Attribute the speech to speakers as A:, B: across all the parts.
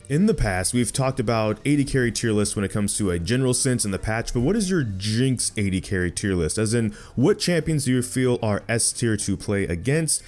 A: In the past, we've talked about AD carry tier lists when it comes to a general sense in the patch, but what is your Jinx AD carry tier list? As in, what champions do you feel are S tier to play against,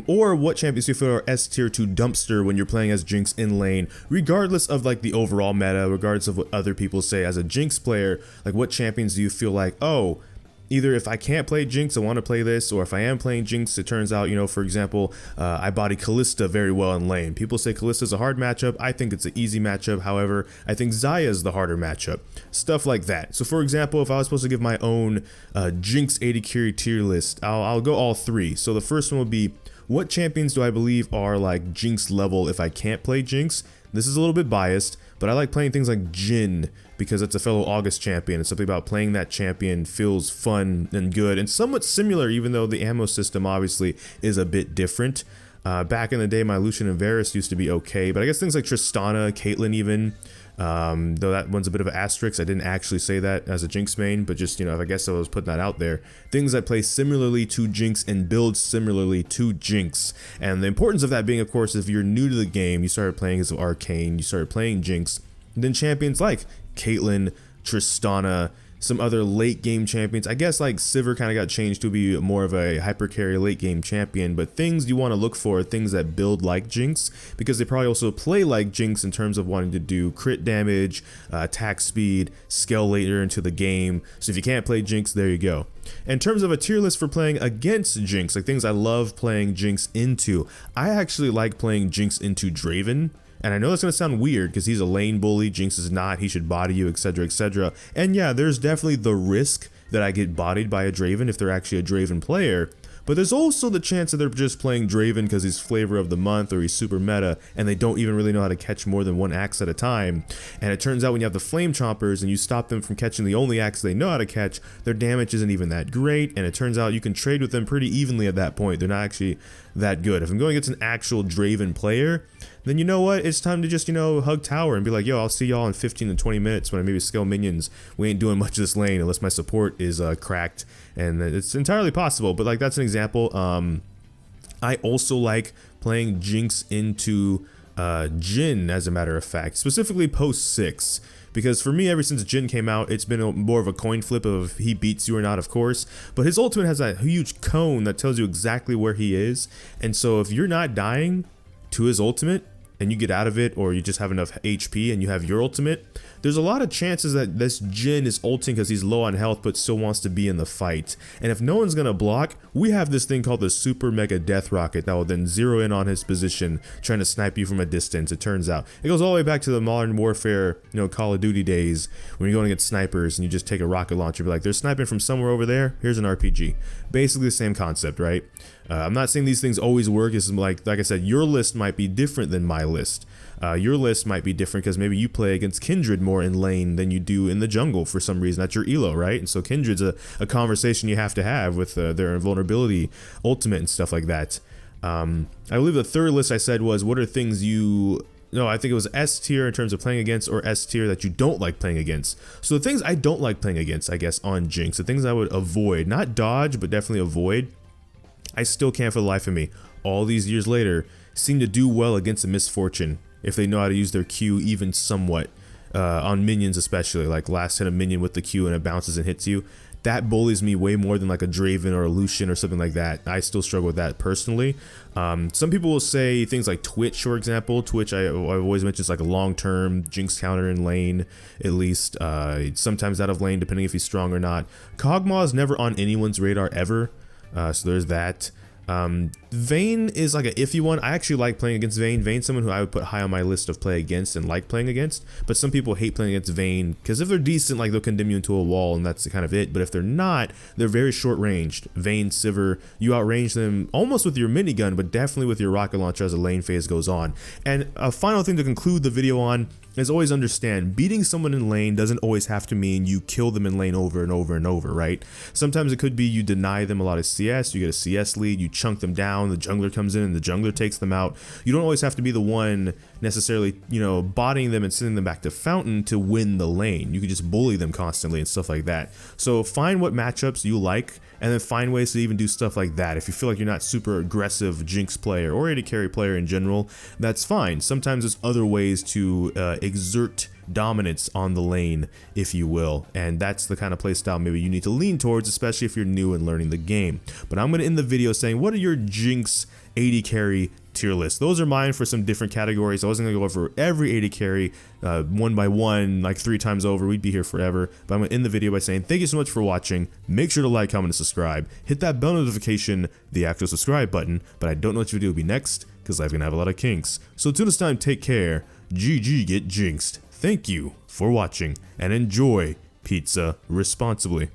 A: or what champions do you feel are S tier to dumpster when you're playing as Jinx in lane, regardless of like the overall meta, regardless of what other people say as a Jinx player, like what champions do you feel like, oh, either if I can't play Jinx, I want to play this, or if I am playing Jinx, it turns out, for example, I body Kalista very well in lane. People say Kalista's a hard matchup. I think it's an easy matchup. However, I think Xayah's the harder matchup. Stuff like that. So for example, if I was supposed to give my own Jinx AD carry tier list, I'll go all three. So the first one would be, what champions do I believe are like Jinx level if I can't play Jinx? This is a little bit biased, but I like playing things like Jhin because it's a fellow August champion, and something about playing that champion feels fun and good and somewhat similar, even though the ammo system obviously is a bit different. Back in the day, my Lucian and Varus used to be okay, but I guess things like Tristana, Caitlyn even, though that one's a bit of an asterisk. I didn't actually say that as a Jinx main, but just, I guess I was putting that out there. Things that play similarly to Jinx and build similarly to Jinx. And the importance of that being, of course, if you're new to the game, you started playing as Arcane, you started playing Jinx, then champions like Caitlyn, Tristana, some other late game champions. I guess like Sivir kind of got changed to be more of a hyper carry late game champion, but things you want to look for are things that build like Jinx, because they probably also play like Jinx in terms of wanting to do crit damage, attack speed, scale later into the game. So if you can't play Jinx, there you go. In terms of a tier list for playing against Jinx, like things I love playing Jinx into, I actually like playing Jinx into Draven. And I know that's going to sound weird because he's a lane bully, Jinx is not, he should body you, etc, etc. And yeah, there's definitely the risk that I get bodied by a Draven if they're actually a Draven player. But there's also the chance that they're just playing Draven because he's flavor of the month or he's super meta and they don't even really know how to catch more than one axe at a time. And it turns out when you have the Flame Chompers and you stop them from catching the only axe they know how to catch, their damage isn't even that great, and it turns out you can trade with them pretty evenly at that point. They're not actually that good. If I'm going against an actual Draven player, then you know what, it's time to just, hug tower and be like, yo, I'll see y'all in 15 to 20 minutes when I maybe scale minions. We ain't doing much of this lane unless my support is cracked, and it's entirely possible, but like that's an example. I also like playing Jinx into Jhin, as a matter of fact, specifically post 6. Because for me, ever since Jhin came out, it's been more of a coin flip of he beats you or not, of course. But his ultimate has that huge cone that tells you exactly where he is. And so if you're not dying to his ultimate, and you get out of it, or you just have enough HP and you have your ultimate, there's a lot of chances that this Jhin is ulting because he's low on health but still wants to be in the fight. And if no one's gonna block, we have this thing called the super mega death rocket that will then zero in on his position, trying to snipe you from a distance. It turns out it goes all the way back to the modern warfare, Call of Duty days, when you're going against snipers and you just take a rocket launcher, be like, they're sniping from somewhere over there, here's an RPG. Basically the same concept, right? I'm not saying these things always work. It's like I said, your list might be different than my list. Your list might be different because maybe you play against Kindred more in lane than you do in the jungle for some reason. That's your elo, right? And so Kindred's a conversation you have to have with their invulnerability ultimate and stuff like that. I believe the third list I said was, what are things I think it was S tier in terms of playing against, or S tier that you don't like playing against. So the things I don't like playing against, I guess, on Jinx, the things I would avoid, not dodge, but definitely avoid, I still can't for the life of me, all these years later, seem to do well against a misfortune if they know how to use their Q even somewhat, on minions especially, like last hit a minion with the Q and it bounces and hits you. That bullies me way more than like a Draven or a Lucian or something like that. I still struggle with that personally. Some people will say things like Twitch, for example. Twitch, I've always mentioned, is like a long-term Jinx counter in lane, at least. Sometimes out of lane, depending if he's strong or not. Kog'Maw is never on anyone's radar ever. So there's that. Vayne is like an iffy one. I actually like playing against Vayne. Vayne's someone who I would put high on my list of play against and like playing against, but some people hate playing against Vayne because if they're decent, like they'll condemn you into a wall and that's kind of it. But if they're not, they're very short ranged. Vayne, Sivir, you outrange them almost with your minigun, but definitely with your rocket launcher as the lane phase goes on. And a final thing to conclude the video on is always understand, beating someone in lane doesn't always have to mean you kill them in lane over and over and over, right? Sometimes it could be you deny them a lot of CS, you get a CS lead, you chunk them down, the jungler comes in and the jungler takes them out. You don't always have to be the one necessarily, you know, botting them and sending them back to Fountain to win the lane. You can just bully them constantly and stuff like that. So find what matchups you like, and then find ways to even do stuff like that. If you feel like you're not super aggressive Jinx player or AD carry player in general, that's fine. Sometimes there's other ways to exert dominance on the lane, if you will, and that's the kind of playstyle maybe you need to lean towards, especially if you're new and learning the game. But I'm going to end the video saying, what are your Jinx AD carry tier list? Those are mine for some different categories. I wasn't going to go over every AD carry one by one, like 3 times over. We'd be here forever. But I'm going to end the video by saying thank you so much for watching. Make sure to like, comment, and subscribe. Hit that bell notification, the actual subscribe button. But I don't know which video will be next, because life's going to have a lot of kinks. So until this time, take care. ggGetJinxed. Thank you for watching, and enjoy pizza responsibly.